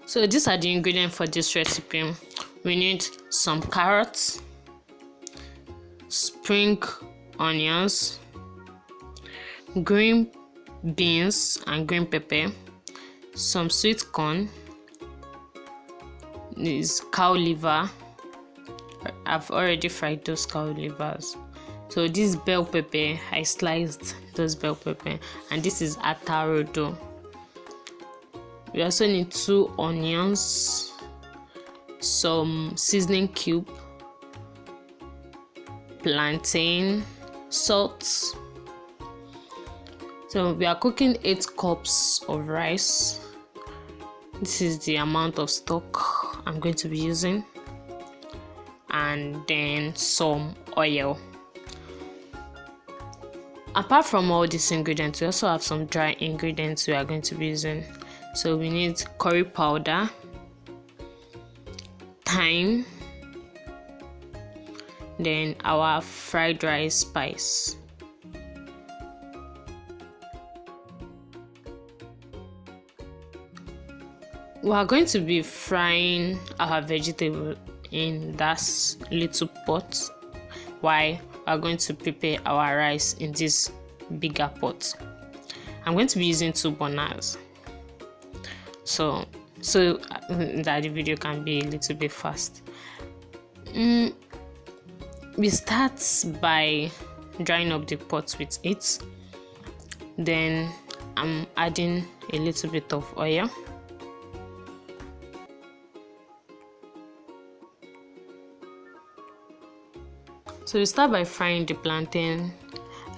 So these are the ingredients for this recipe. We need some carrots, spring onions, green beans and green pepper, some sweet corn, this cow liver. I've already fried those cow livers. So this bell pepper, I sliced those bell pepper, and this is rodo. We also need 2 onions, some seasoning cube, plantain, salt. So we are cooking 8 cups of rice. This is the amount of stock I'm going to be using, and then some oil. Apart from all these ingredients, we also have some dry ingredients we are going to be using. So we need curry powder, thyme, then our fried rice spice. We are going to be frying our vegetable in that little pot, while we are going to prepare our rice in this bigger pot. I'm going to be using 2 burners, so that the video can be a little bit fast. We start by drying up the pot with it. Then I'm adding a little bit of oil. So we start by frying the plantain.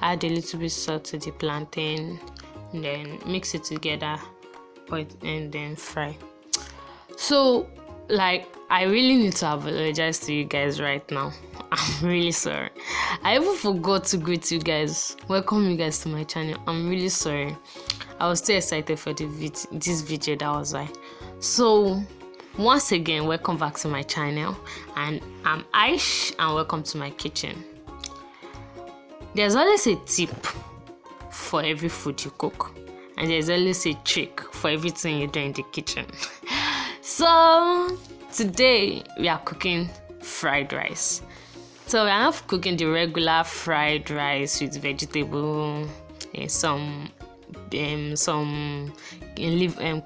Add a little bit salt to the plantain, and then mix it together, and then fry. So, I really need to apologize to you guys right now. I'm really sorry. I even forgot to greet you guys. Welcome you guys to my channel. I'm really sorry. I was too excited for this video, that was why. So, once again, welcome back to my channel, and I'm Aish, and welcome to my kitchen. There's always a tip for every food you cook, and there's always a trick for everything you do in the kitchen. So today we are cooking fried rice. So we are not cooking the regular fried rice with vegetable, some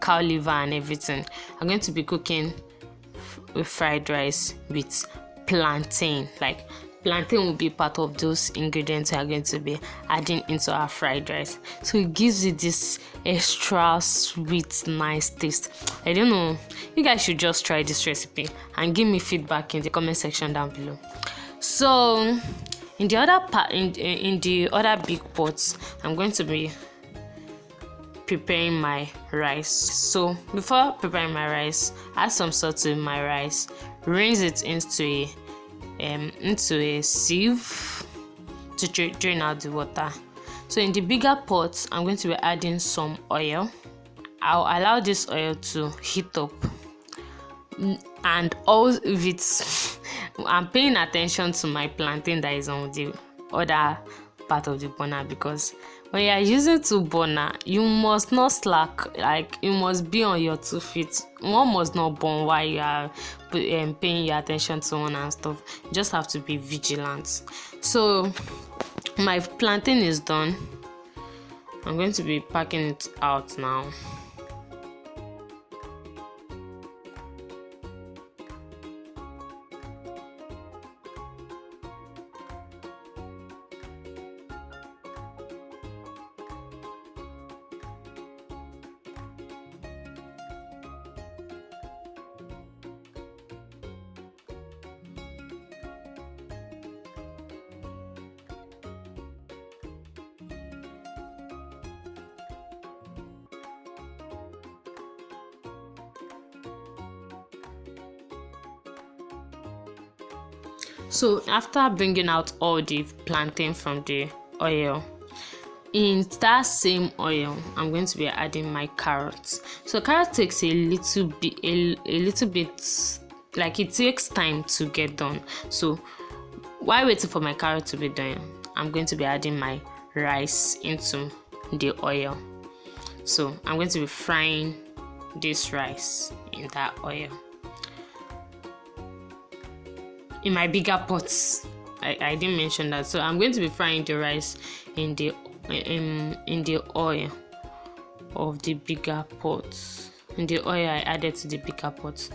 cow liver and everything. I'm going to be cooking fried rice with plantain. Plantain will be part of those ingredients we are going to be adding into our fried rice. So it gives it this extra sweet, nice taste. I don't know. You guys should just try this recipe and give me feedback in the comment section down below. So in the other big pots, I'm going to be preparing my rice. So before preparing my rice, add some salt in my rice, rinse it into a sieve to drain out the water. So in the bigger pot, I'm going to be adding some oil. I'll allow this oil to heat up, and all of it, I'm paying attention to my plantain that is on the other part of the burner, because when you are using 2 burner, you must not slack. You must be on your 2 feet. One must not burn while you are paying your attention to one and stuff. You just have to be vigilant. So my plantain is done. I'm going to be packing it out now. So after bringing out all the plantain from the oil, in that same oil, I'm going to be adding my carrots. So carrot takes a little bit, like it takes time to get done. So while waiting for my carrot to be done, I'm going to be adding my rice into the oil. So I'm going to be frying this rice in that oil. In my bigger pots, I didn't mention that. So I'm going to be frying the rice in the oil of the bigger pot. In the oil I added to the bigger pot.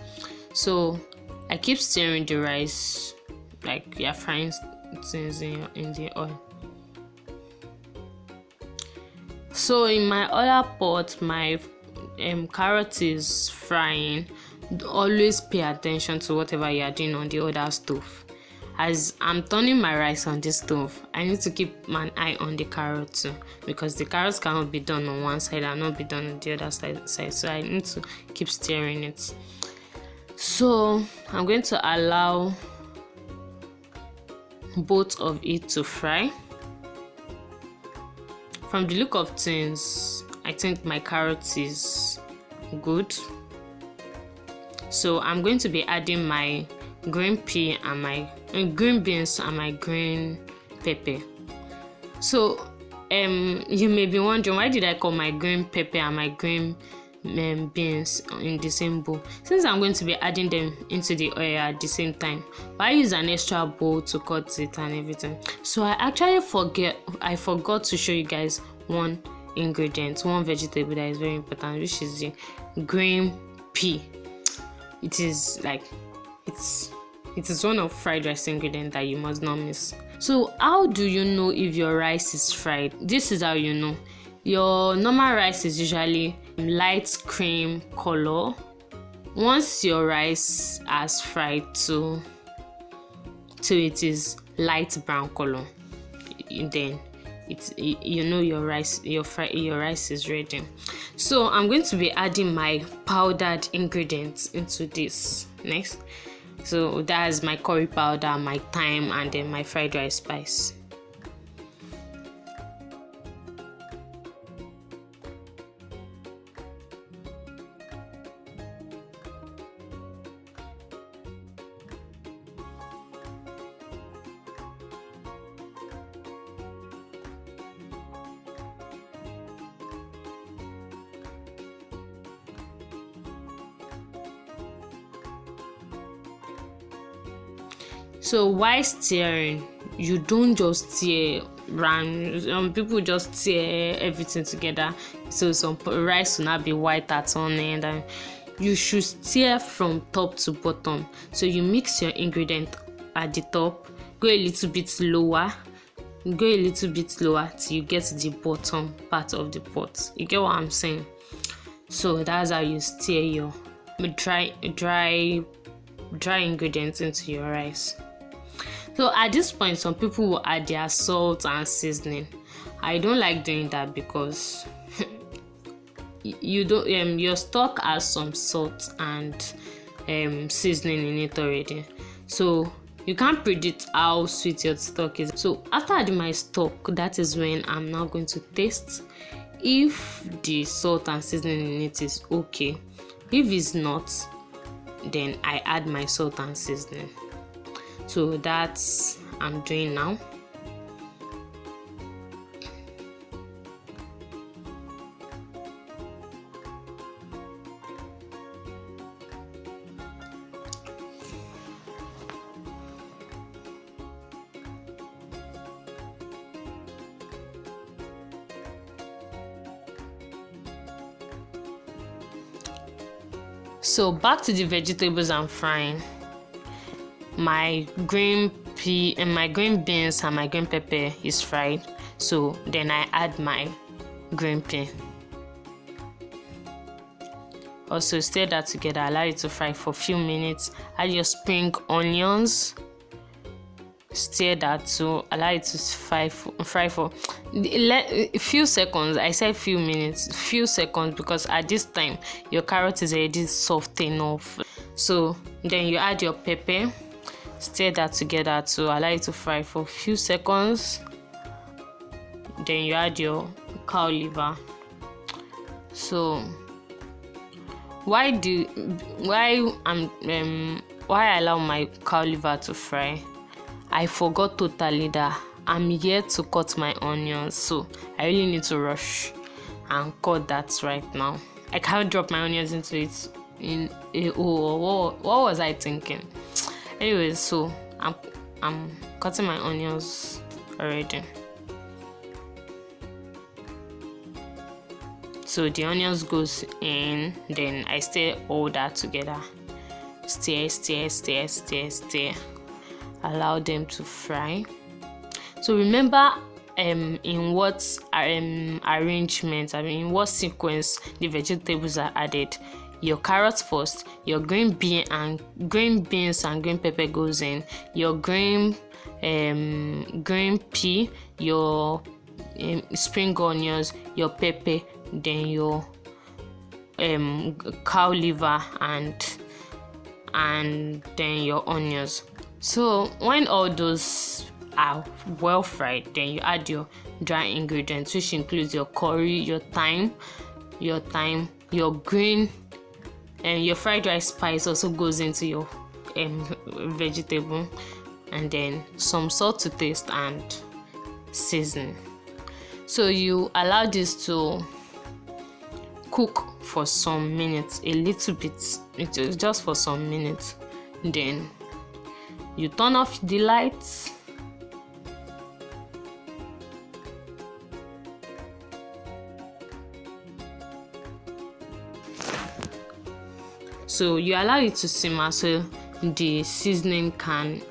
So I keep stirring the rice like you're frying things in the oil. So in my other pot, my carrot is frying. Always pay attention to whatever you are doing on the other stove. As I'm turning my rice on this stove, I need to keep my eye on the carrot too, because the carrots cannot be done on one side and not be done on the other side. So I need to keep stirring it. So I'm going to allow both of it to fry. From the look of things, I think my carrot is good. So I'm going to be adding my green pea and my green beans and my green pepper. So you may be wondering, why did I call my green pepper and my green beans in the same bowl? Since I'm going to be adding them into the oil at the same time, but I use an extra bowl to cut it and everything. So I forgot to show you guys one ingredient, one vegetable that is very important, which is the green pea. It is one of fried rice ingredient that you must not miss. So how do you know if your rice is fried? This is how you know. Your normal rice is usually light cream color. Once your rice has fried to it is light brown color, then you know your rice is ready. So I'm going to be adding my powdered ingredients into this next. So that's my curry powder, my thyme, and then my fried rice spice. So while stirring, you don't just stir round. People just stir everything together, so some rice will not be white at one end, and you should stir from top to bottom. So you mix your ingredient at the top, go a little bit lower till you get to the bottom part of the pot. You get what I'm saying? So that's how you stir your dry ingredients into your rice. So at this point, some people will add their salt and seasoning. I don't like doing that because you don't your stock has some salt and seasoning in it already. So you can't predict how sweet your stock is. So after adding my stock, that is when I'm now going to taste if the salt and seasoning in it is okay. If it's not, then I add my salt and seasoning. So that's I'm doing now. So back to the vegetables I'm frying. My green pea and my green beans and my green pepper is fried. So then I add my green pea. Also stir that together, allow it to fry for a few minutes. Add your spring onions. Stir that to allow it to fry for a few seconds. I said few minutes, few seconds, because at this time your carrot is already soft enough. So then you add your pepper. Stir that together to allow it to fry for a few seconds. then you add your cow liver. So why I allow my cow liver to fry? I forgot totally that I'm here to cut my onions, so I really need to rush and cut that right now. I can't drop my onions into it in a what was I thinking? Anyways, so I'm cutting my onions already. So the onions goes in, then I stir all that together. Stir. Allow them to fry. So remember in what arrangement, in what sequence the vegetables are added. Your carrots first, your green beans and green pepper goes in, your green pea, your spring onions, your pepper, then your cow liver, and then your onions. So when all those are well fried, then you add your dry ingredients, which includes your curry, your thyme, your green, and your fried rice spice also goes into your vegetable, and then some salt to taste and season. So you allow this to cook for some minutes, a little bit, it is just for some minutes. Then you turn off the lights. So you allow it to simmer so the seasoning can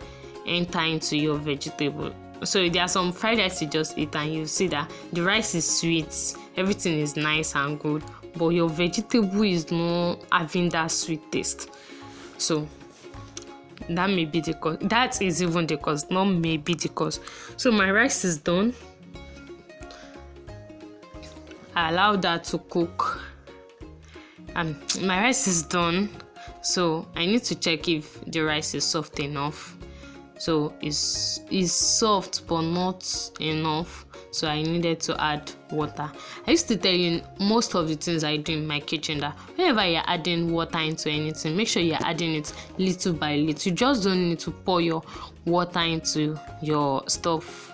enter into your vegetable. So there are some fried rice you just eat and you see that the rice is sweet, everything is nice and good, but your vegetable is not having that sweet taste. So that may be the cause. That is even the cause, not maybe the cause. So my rice is done. I allow that to cook. My rice is done. So I need to check if the rice is soft enough. So it's soft but not enough. So I needed to add water. I used to tell you most of the things I do in my kitchen that whenever you're adding water into anything, make sure you're adding it little by little. You just don't need to pour your water into your stuff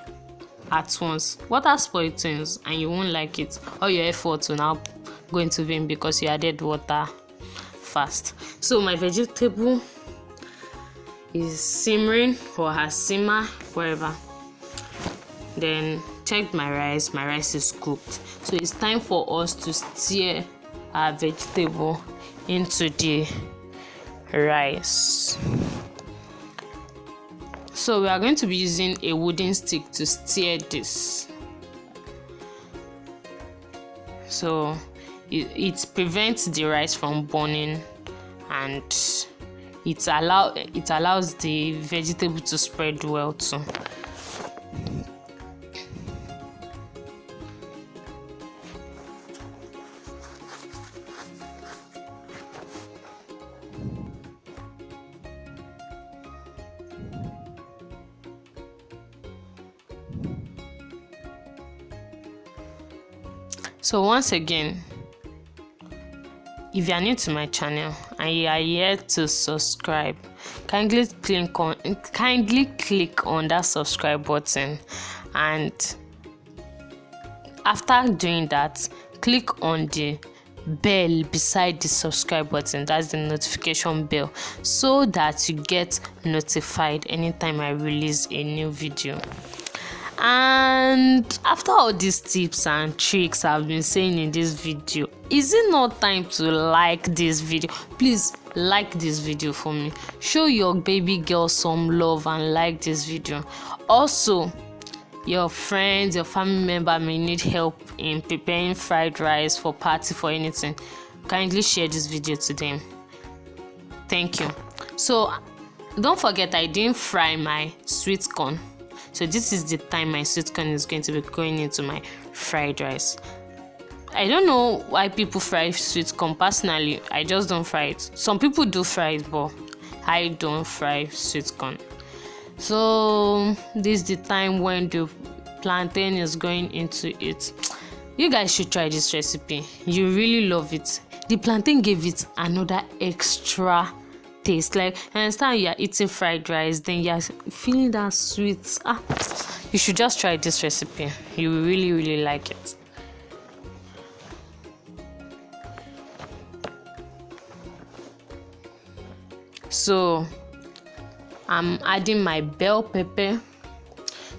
at once. Water spoils things and you won't like it. All your effort will now go into vain because you added water fast. So my vegetable is simmering or has simmered, wherever. Then check my rice is cooked. So it's time for us to stir our vegetable into the rice. So we are going to be using a wooden stick to stir this. So it prevents the rice from burning, and it allows the vegetable to spread well too. So once again, if you are new to my channel and you are yet to subscribe, kindly click on that subscribe button, and after doing that, click on the bell beside the subscribe button, that's the notification bell, so that you get notified anytime I release a new video. And after all these tips and tricks I've been saying in this video, is it not time to like this video? Please like this video for me. Show your baby girl some love and like this video. Also, your friends, your family member may need help in preparing fried rice for party, for anything. Kindly share this video to them. Thank you. So don't forget, I didn't fry my sweet corn. So this is the time my sweet corn is going to be going into my fried rice. I don't know why people fry sweet corn. Personally, I just don't fry it. Some people do fry it, but I don't fry sweet corn. So this is the time when the plantain is going into it. You guys should try this recipe. You really love it. The plantain gave it another extra taste. Like, I understand you are eating fried rice, then you are feeling that sweet. You should just try this recipe. You will really like it. So I'm adding my bell pepper.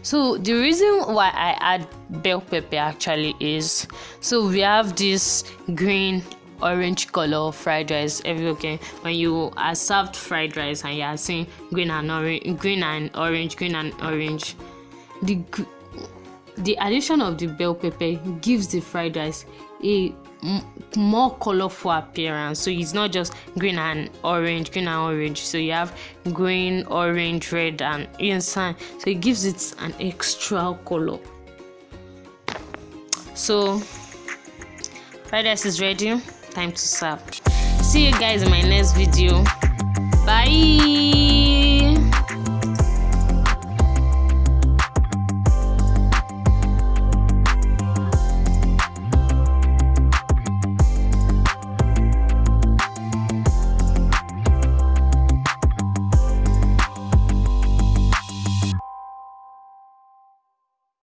So the reason why I add bell pepper actually is, so we have this green orange color fried rice everywhere. When you are served fried rice and you are seeing green and orange, the addition of the bell pepper gives the fried rice a more colorful appearance. So it's not just green and orange. So you have green, orange, red, and inside, so it gives it an extra color. So fried rice is ready. Time to serve. See you guys in my next video. Bye.